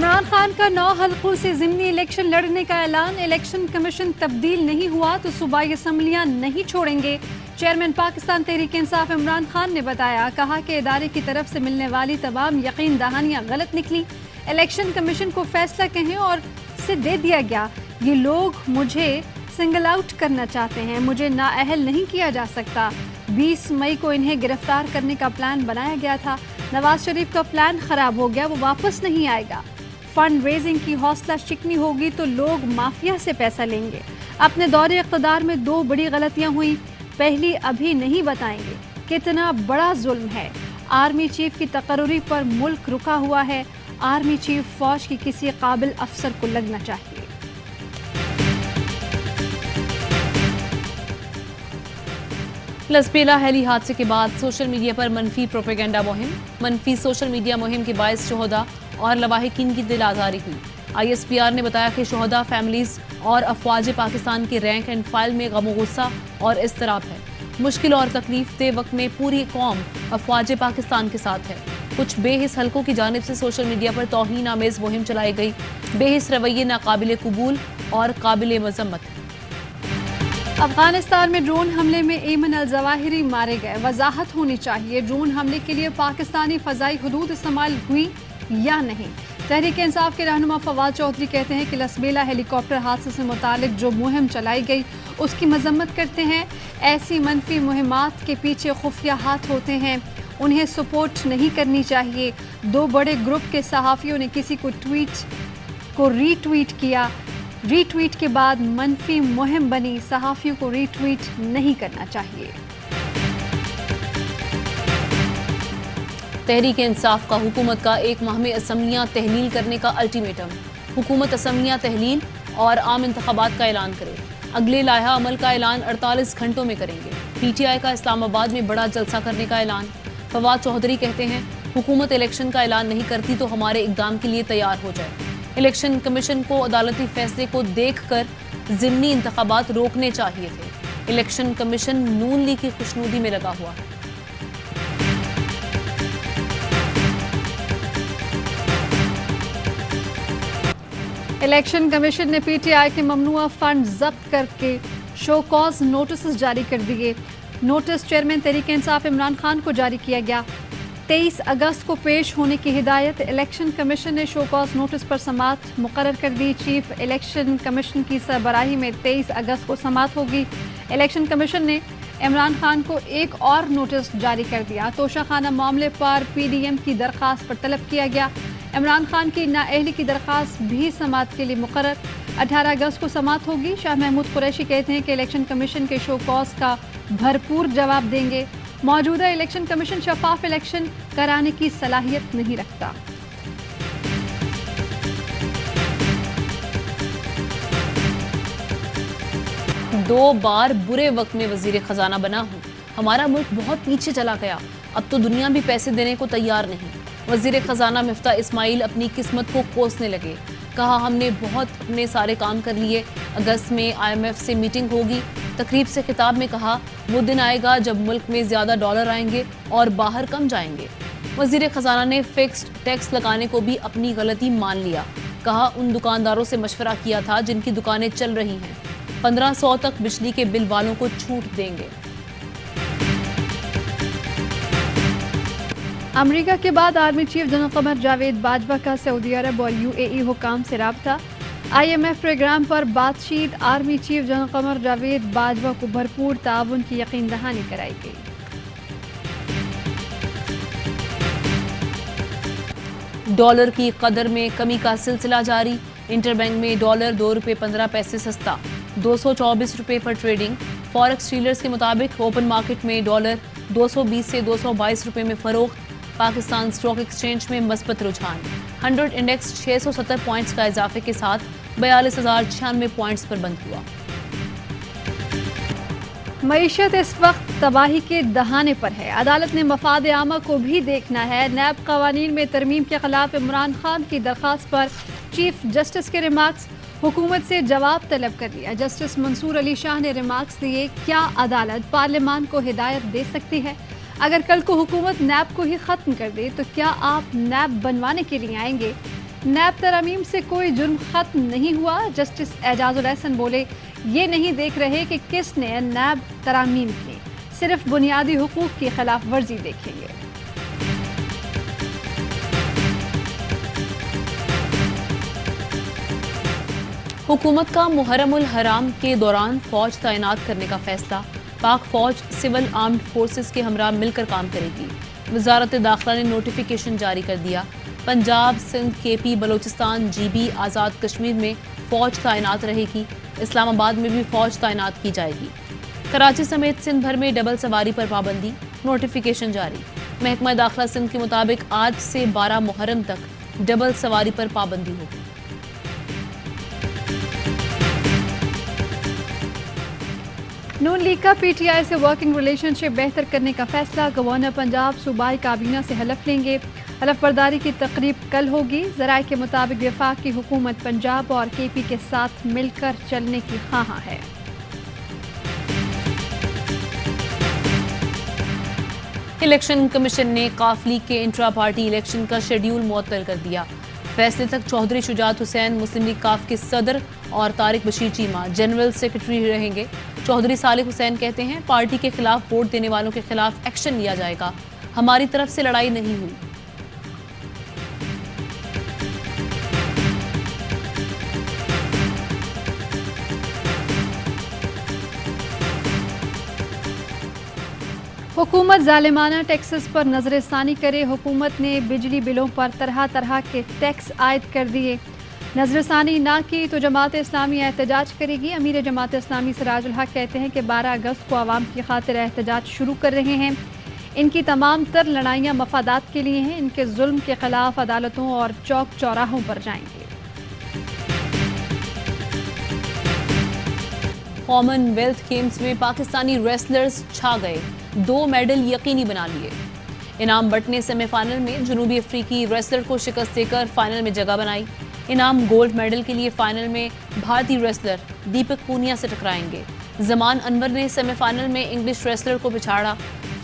عمران خان کا 9 حلقوں سے ضمنی الیکشن لڑنے کا اعلان۔ الیکشن کمیشن تبدیل نہیں ہوا تو صوبائی اسمبلیاں نہیں چھوڑیں گے۔ چیئرمین پاکستان تحریک انصاف عمران خان نے بتایا، کہا کہ ادارے کی طرف سے ملنے والی تمام یقین دہانیاں غلط نکلی۔ الیکشن کمیشن کو فیصلہ کہیں اور سے دے دیا گیا۔ یہ لوگ مجھے سنگل آؤٹ کرنا چاہتے ہیں، مجھے نااہل نہیں کیا جا سکتا۔ 20 مئی کو انہیں گرفتار کرنے کا پلان بنایا گیا تھا۔ نواز شریف کا پلان خراب ہو گیا، وہ واپس نہیں آئے گا۔ فنڈ ریزنگ کی حوصلہ شکنی ہوگی تو لوگ مافیا سے پیسہ لیں گے۔ اپنے دور اقتدار میں 2 بڑی غلطیاں ہوئیں، پہلی ابھی نہیں بتائیں گے۔ کتنا بڑا ظلم ہے۔ آرمی چیف کی تقرری پر ملک رکا ہوا ہے۔ آرمی چیف فوج کی کسی قابل افسر کو لگنا چاہیے۔ لسبیلا ہیلی حادثے کے بعد سوشل میڈیا پر منفی پروپیگنڈا مہم۔ منفی سوشل میڈیا مہم کے باعث شہداء اور لواحقین کی دل آزاری ہوئی۔ ISPR نے بتایا کہ شہداء فیملیز اور افواج پاکستان کے رینک اینڈ فائل میں غم و غصہ اور اضطراب ہے۔ مشکل اور تکلیف دہ وقت میں پوری قوم افواج پاکستان کے ساتھ ہے۔ کچھ بے حس حلقوں کی جانب سے سوشل میڈیا پر توہین آمیز مہم چلائی گئی۔ بے حس رویے ناقابل قبول اور قابل مذمت ہے۔ افغانستان میں ڈرون حملے میں ایمن الظواہری مارے گئے۔ وضاحت ہونی چاہیے، ڈرون حملے کے لیے پاکستانی فضائی حدود استعمال ہوئی یا نہیں۔ تحریک انصاف کے رہنما فواد چودھری کہتے ہیں کہ لسبیلا ہیلی کاپٹر حادثے سے متعلق جو مہم چلائی گئی اس کی مذمت کرتے ہیں۔ ایسی منفی مہمات کے پیچھے خفیہ ہاتھ ہوتے ہیں، انہیں سپورٹ نہیں کرنی چاہیے۔ 2 بڑے گروپ کے صحافیوں نے کسی کو ری ٹویٹ کیا، ری ٹویٹ کے بعد منفی مہم بنی۔ صحافیوں کو ری ٹویٹ نہیں کرنا چاہیے۔ تحریک انصاف کا حکومت کا 1 ماہ میں اسمبلیاں تحلیل کرنے کا الٹیمیٹم۔ حکومت اسمبلیاں تحلیل اور عام انتخابات کا اعلان کرے۔ اگلے لائحہ عمل کا اعلان 48 گھنٹوں میں کریں گے۔ PTI کا اسلام آباد میں بڑا جلسہ کرنے کا اعلان۔ فواد چودھری کہتے ہیں، حکومت الیکشن کا اعلان نہیں کرتی تو ہمارے اقدام کے لیے تیار ہو جائے۔ الیکشن کمیشن کو عدالتی فیصلے کو دیکھ کر ضمنی انتخابات روکنے چاہیے تھے۔ الیکشن کمیشن نون لیگ کی خوشنودی میں لگا ہوا ہے۔ الیکشن کمیشن نے PTI کے ممنوعہ فنڈ ضبط کر کے شو کاز نوٹسز جاری کر دیے۔ نوٹس چیئرمین تحریک انصاف عمران خان کو جاری کیا گیا۔ 23 اگست کو پیش ہونے کی ہدایت۔ الیکشن کمیشن نے شو کاز نوٹس پر سماعت مقرر کر دی۔ چیف الیکشن کمیشن کی سربراہی میں 23 اگست کو سماعت ہوگی۔ الیکشن کمیشن نے عمران خان کو ایک اور نوٹس جاری کر دیا۔ توشہ خانہ معاملے پر PDM کی درخواست پر طلب کیا گیا۔ عمران خان کی نااہلی کی درخواست بھی سماعت کے لیے مقرر۔ 18 اگست کو سماعت ہوگی۔ شاہ محمود قریشی کہتے ہیں کہ الیکشن کمیشن کے شو کاز کا بھرپور جواب دیں گے۔ موجودہ الیکشن کمیشن شفاف الیکشن کرانے کی صلاحیت نہیں رکھتا۔ دو بار برے وقت میں وزیر خزانہ بنا ہوں، ہمارا ملک بہت پیچھے چلا گیا، اب تو دنیا بھی پیسے دینے کو تیار نہیں۔ وزیر خزانہ مفتاح اسماعیل اپنی قسمت کو کوسنے لگے، کہا ہم نے بہت اپنے سارے کام کر لیے، اگست میں IMF سے میٹنگ ہوگی۔ تقریب سے خطاب میں کہا وہ دن آئے گا جب ملک میں زیادہ ڈالر آئیں گے اور باہر کم جائیں گے۔ وزیر خزانہ نے فکسڈ ٹیکس لگانے کو بھی اپنی غلطی مان لیا، کہا ان دکانداروں سے مشورہ کیا تھا جن کی دکانیں چل رہی ہیں، 1500 تک بجلی کے بل والوں کو چھوٹ دیں گے۔ امریکہ کے بعد army chief general Qamar Javed Bajwa کا سعودی عرب اور UAE حکام سے رابطہ۔ IMF پروگرام پر بات چیت۔ Army chief general Qamar Javed Bajwa کو بھرپور تعاون کی یقین دہانی کرائی گئی۔ ڈالر کی قدر میں کمی کا سلسلہ جاری۔ انٹر بینک میں ڈالر 2 روپے 15 پیسے سستا، 224 روپے پر ٹریڈنگ۔ فوریکس ڈیلرز کے مطابق اوپن مارکیٹ میں ڈالر 220 سے 222 روپے میں فروخت۔ پاکستان اسٹاک ایکسچینج میں مثبت رجحان، 100 انڈیکس 670 پوائنٹس کا اضافے کے ساتھ 42,096 پوائنٹس پر بند ہوا۔ معیشت اس وقت تباہی کے دہانے پر ہے، عدالت نے مفاد عامہ کو بھی دیکھنا ہے۔ نیب قوانین میں ترمیم کے خلاف عمران خان کی درخواست پر چیف جسٹس کے ریمارکس، حکومت سے جواب طلب کر لیا۔ جسٹس منصور علی شاہ نے ریمارکس دیے، کیا عدالت پارلیمان کو ہدایت دے سکتی ہے؟ اگر کل کو حکومت نیب کو ہی ختم کر دے تو کیا آپ نیب بنوانے کے لیے آئیں گے؟ नैब तरमीम से कोई जुर्म खत्म नहीं हुआ। जस्टिस एजाजुल एहसन बोले, ये नहीं देख रहे कि किसने नैब तरमीम की, सिर्फ बुनियादी हुकूक की खिलाफ वर्जी देखेंगे। हुकूमत का मुहर्रम उल हराम के दौरान फौज तैनात करने का फैसला। पाक फौज सिविल आर्म्ड फोर्सेस के हमरा मिलकर काम करेगी। वजारत दाखिला ने नोटिफिकेशन जारी कर दिया। पंजाब, सिंध, केपी, बलोचिस्तान, जीबी, आज़ाद कश्मीर में फौज तैनात रहेगी। इस्लामाबाद में भी फौज तैनात की जाएगी। कराची समेत सिंध भर में डबल सवारी पर पाबंदी, नोटिफिकेशन जारी। महकमा दाखिला सिंध के मुताबिक आज से 12 मुहर्रम तक डबल सवारी पर पाबंदी होगी। नून लीग का पीटीआई से वर्किंग रिलेशनशिप बेहतर करने का फैसला। गवर्नर पंजाब सूबाई काबीना से हलफ लेंगे। हलफ बर्दारी की तकरीब कल होगी। ज़राए के मुताबिक वफाकी हुकूमत पंजाब और केपी के साथ मिलकर चलने की ख्वाहां है। इलेक्शन कमीशन ने काफली के इंट्रा पार्टी इलेक्शन का शेड्यूल मुअत्तल कर दिया। फैसले तक चौधरी शुजात हुसैन मुस्लिम लीग काफ के सदर और तारिक बशीर चीमा जनरल सेक्रेटरी रहेंगे। चौधरी सालिक हुसैन कहते हैं, पार्टी के खिलाफ वोट देने वालों के खिलाफ एक्शन लिया जाएगा। हमारी तरफ से लड़ाई नहीं हुई। हुकूमत जालिमाना टैक्सेस पर नजरसानी करे। हुकूमत ने बिजली बिलों पर तरह तरह के टैक्स आयद कर दिए। नजरसानी ना की तो जमात इस्लामी एहतजाज करेगी। अमीर जमात इस्लामी सिराजुल हक कहते हैं कि 12 अगस्त को आवाम की खातिर एहतजाज शुरू कर रहे हैं। इनकी तमाम तर लड़ाइयाँ मफादात के लिए हैं। इनके जुल्म के खिलाफ अदालतों और चौक चौराहों पर जाएंगे। कॉमनवेल्थ गेम्स में पाकिस्तानी रेसलर्स छा गए। 2 मेडल यकीनी बना लिए। इनाम बट ने सेमीफाइनल में जनूबी अफ्रीकी रेसलर को शिकस्त देकर फाइनल में जगह बनाई। इनाम गोल्ड मेडल के लिए फाइनल में भारतीय रेसलर दीपक पूनिया से टकराएंगे। जमान अनवर ने सेमीफाइनल में इंग्लिश रेसलर को पिछाड़ा।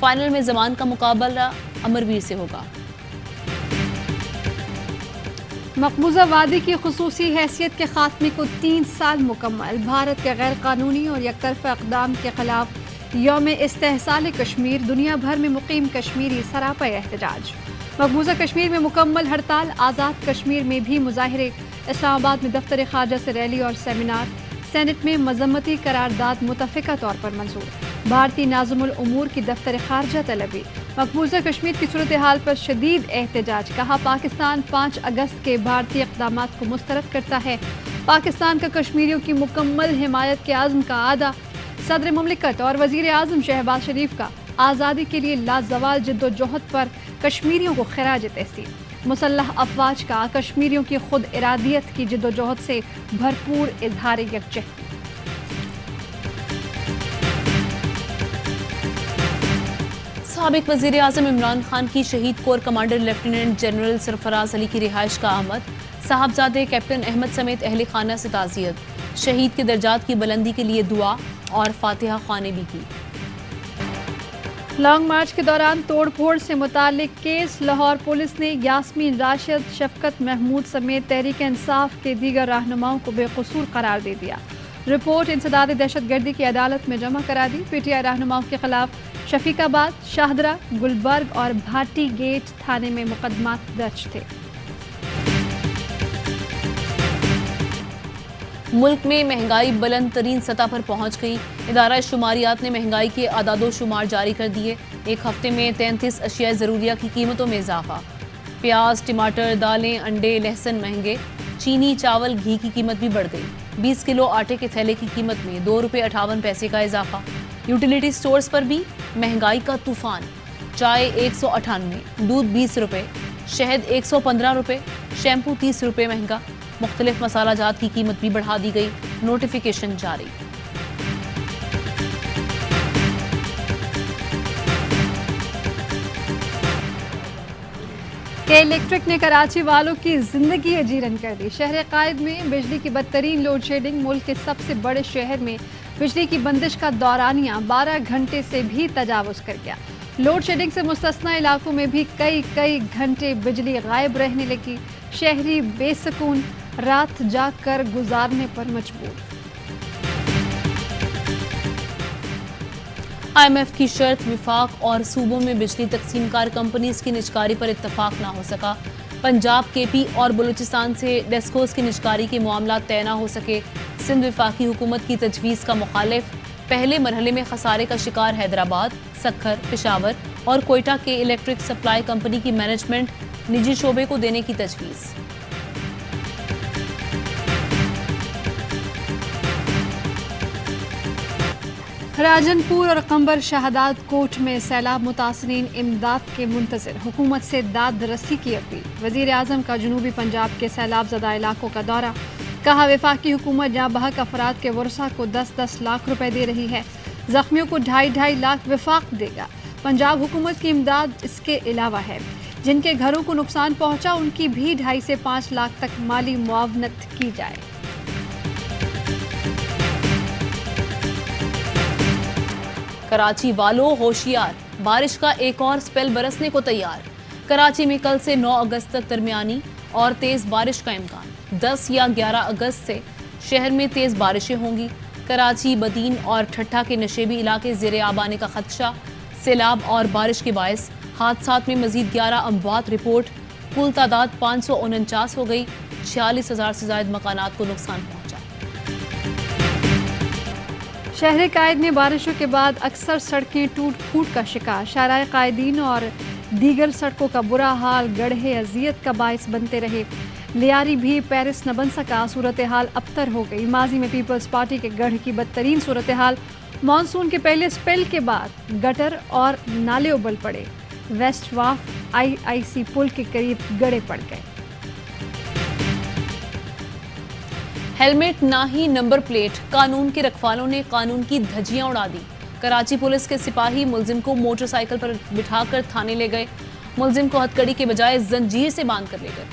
फाइनल में जमान का मुकाबला अमरवीर से होगा। मकबूजा वादी की खुसूसी हैसियत के खात्मे को 3 साल मुकम्मल। भारत के गैर कानूनी और यकतरफा इक़दाम के खिलाफ यौम इस्तेहसाल कश्मीर। दुनिया भर में मुकीम कश्मीरी सरापा एहतजाज। मकबूजा कश्मीर में मुकम्मल हड़ताल। आज़ाद कश्मीर में भी मुजाहिरे। इस्लामाबाद में दफ्तर खारजा से रैली और सेमिनार। सेनेट में मजम्मती करारदाद मुतफ़िका तौर पर मंजूर। भारतीय नाज़िमुल उमूर की दफ्तर खारजा तलबी। मकबूजा कश्मीर की सूरत हाल पर शदीद एहतजाज। कहा, पाकिस्तान 5 अगस्त के भारतीय इक़दामात को मुस्तरद करता है। पाकिस्तान का कश्मीरियों की मुकम्मल हिमायत के आज़म का आदा। सदर मुमलिकत और वज़ीर आज़म शहबाज शरीफ का आज़ादी के लिए लाजवाल जिद्दोजहद पर कश्मीरियों को खिराज तहसीन। मुसल्लह अफवाज का कश्मीरियों की खुद इरादियत की जिद्दोजहद से भरपूर इजहार यकजहती। साबिक वज़ीर आज़म इमरान खान की शहीद core commander lieutenant general Sarfaraz Ali की रिहाइश का आमद। साहबजादे कैप्टन अहमद समेत अहले खाना से ताज़ियत। शहीद के दर्जात की बुलंदी के लिए दुआ और फातिहा ख्वानी भी की। लॉन्ग मार्च के दौरान तोड़ फोड़ से मुतालिक केस। लाहौर पुलिस ने यास्मीन राशिद, शफकत महमूद समेत तहरीक इंसाफ के दीगर रहनुमाओं को बेकसूर करार दे दिया। रिपोर्ट इंसदाद दहशतगर्दी की अदालत में जमा करा दी। पीटीआई रहनुमाओं के खिलाफ शफीकाबाद, शाहदरा, गुलबर्ग और भाटी गेट थाने में मुकदमात दर्ज थे। मुल्क में महंगाई बुलंद तरीन सतह पर पहुंच गई। इदारा शुमारियात ने महंगाई के आदादो शुमार जारी कर दिए। एक हफ्ते में 33 अशिया ज़रूरिया की कीमतों में इजाफा। प्याज, टमाटर, दालें, अंडे, लहसुन महंगे। चीनी, चावल, घी की कीमत भी बढ़ गई। 20 किलो आटे के थैले की कीमत में 2 रुपये 58 पैसे का इजाफा। यूटिलिटी स्टोर्स पर भी महंगाई का तूफान। चाय 198, दूध 20 रुपये, शहद 115 रुपये, शैम्पू 30 रुपये महंगा। मुख्तलिफ मसाला जात की कीमत भी बढ़ा दी गई। नोटिफिकेशन जारी। के इलेक्ट्रिक ने कराची वालों की जिंदगी अजीरन कर दी। शहर कायद में बिजली की बदतरीन लोड शेडिंग। मुल्क के सबसे बड़े शहर में बिजली की बंदिश का दौरानिया 12 घंटे से भी तजावुज कर गया। लोड शेडिंग से मुस्तस्ना इलाकों में भी कई घंटे बिजली गायब रहने लगी। शहरी बेसकून, रात जाग कर गुजारने पर मजबूर। IMF की शर्त विफाक और सूबों में बिजली तकसीमकार कंपनीज की निजकारी पर इत्तफाक ना हो सका। पंजाब, केपी और बलूचिस्तान से डेस्कोस की निजकारी के मामला तय ना हो सके। सिंध विफाकी हुकूमत की तजवीज़ का मुखालिफ। पहले मरहले में खसारे का शिकार हैदराबाद, सक्खर, पेशावर और कोयटा के इलेक्ट्रिक सप्लाई कंपनी की मैनेजमेंट निजी शोबे को देने की तजवीज़। राजनपुर और कंबर शहादात कोट में सैलाब मुतासरीन इमदाद के मुंतज़िर, हुकूमत से दाद रसी की अपील। वज़ीर आज़म का जनूबी पंजाब के सैलाब ज़दा इलाकों का दौरा, कहा वफाकी हुकूमत जाँ बहक अफराद के वर्सा को 10-10 लाख रुपए दे रही है, जख्मियों को 2.5 लाख वफाक देगा। पंजाब हुकूमत की इमदाद इसके अलावा है। जिनके घरों को नुकसान पहुंचा उनकी भी 2.5 से 5 लाख तक माली मुआवनत की जाए। कराची वालों होशियार, बारिश का एक और स्पेल बरसने को तैयार। कराची में कल से 9 अगस्त तक दरमियानी और तेज बारिश का इम्कान। 10 या 11 अगस्त से शहर में तेज बारिशें होंगी। कराची, बदीन और ठट्ठा के नशेबी इलाके ज़ेरे आब आने का खदशा। सैलाब और बारिश के बायस हादसात में मजीद 11 अमवात रिपोर्ट। कुल तादाद 549 हो गई। 46,000 से ज़ायद मकानात को नुकसान पहुंचा। शहर कायद में बारिशों के बाद अक्सर सड़कें टूट फूट का शिकार। शाहराह कायदीन और दीगर सड़कों का बुरा हाल गढ़े अजियत का बायस बनते रहे। लियारी भी पेरिस न बन सका, सूरत हाल अबतर हो गई। माजी में पीपल्स पार्टी के गढ़ की बदतरीन सूरत हाल। मानसून के पहले स्पेल के बाद गटर और नाले उबल पड़े। वेस्ट वाफ IIC पुल के करीब गड़े पड़ गए। हेलमेट ना ही नंबर प्लेट, कानून के रखवालों ने कानून की धज्जियां उड़ा दी। कराची पुलिस के सिपाही मुलजिम को मोटरसाइकिल पर बिठाकर थाने ले गए। मुलजिम को हथकड़ी के बजाय जंजीर से बांध कर ले गए।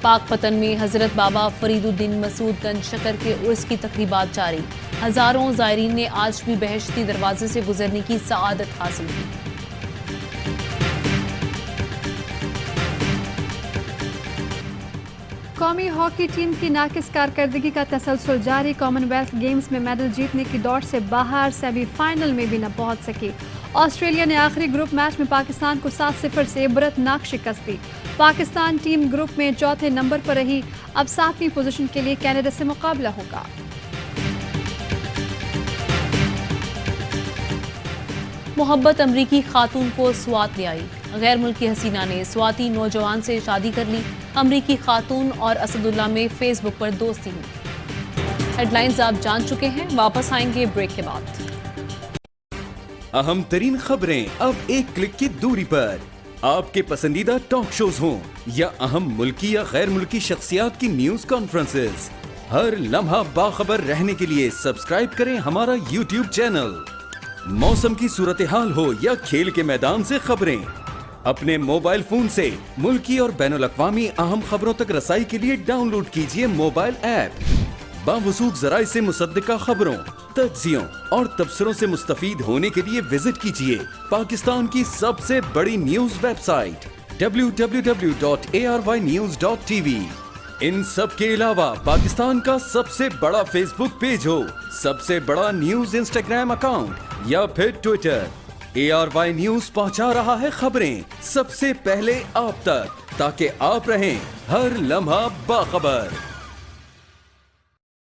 पाकपतन में हजरत बाबा फरीदुद्दीन मसूद गंज शकर के उर्स की तकरीबात जारी। हजारों ज़ायरीन ने आज भी बहश्ती दरवाजे से गुजरने की सआदत हासिल की। कौमी हॉकी टीम की नाकिस कारकर्दगी का तसलसल जारी। कॉमनवेल्थ गेम्स में मेडल जीतने की दौड़ से बाहर, सेमीफाइनल में भी न पहुंच सकी। ऑस्ट्रेलिया ने आखिरी ग्रुप मैच में पाकिस्तान को 7-0 से इबरतनाक शिकस्त दी। पाकिस्तान टीम ग्रुप में चौथे नंबर पर रही। अब 7वीं पोजीशन के लिए कनाडा से मुकाबला होगा। मोहब्बत अमरीकी खातून को स्वात ले आई। गैर मुल्की हसीना ने स्वाती नौजवान से शादी कर ली। अमरीकी खातून और असदुल्ला में फेसबुक पर दोस्ती हुई। हेडलाइंस आप जान चुके हैं, वापस आएंगे ब्रेक के बाद। अहम तरीन खबरें अब एक क्लिक की दूरी पर। आपके पसंदीदा टॉक शोज हों या अहम मुल्की या गैर मुल्की शख्सियात की न्यूज कॉन्फ्रेंसेस, हर लम्हा बाखबर रहने के लिए सब्सक्राइब करें हमारा YouTube चैनल। मौसम की सूरत हाल हो या खेल के मैदान से खबरें, अपने मोबाइल फोन से मुल्की और बैनुल-अक़वामी अहम खबरों तक रसाई के लिए डाउनलोड कीजिए मोबाइल ऐप। बावसूख ज़राए से मुसद्दिका खबरों, तज्ज़ियों और तबसरों से मुस्तफीद होने के लिए विजिट कीजिए पाकिस्तान की सबसे बड़ी न्यूज वेबसाइट www.arYnews.tv। इन सब के अलावा पाकिस्तान का सबसे बड़ा फेसबुक पेज हो, सबसे बड़ा न्यूज इंस्टाग्राम अकाउंट या फिर ट्विटर, ARY न्यूज पहुंचा रहा है खबरें सबसे पहले आप तक, ताकि आप रहें हर लम्हा बाखबर।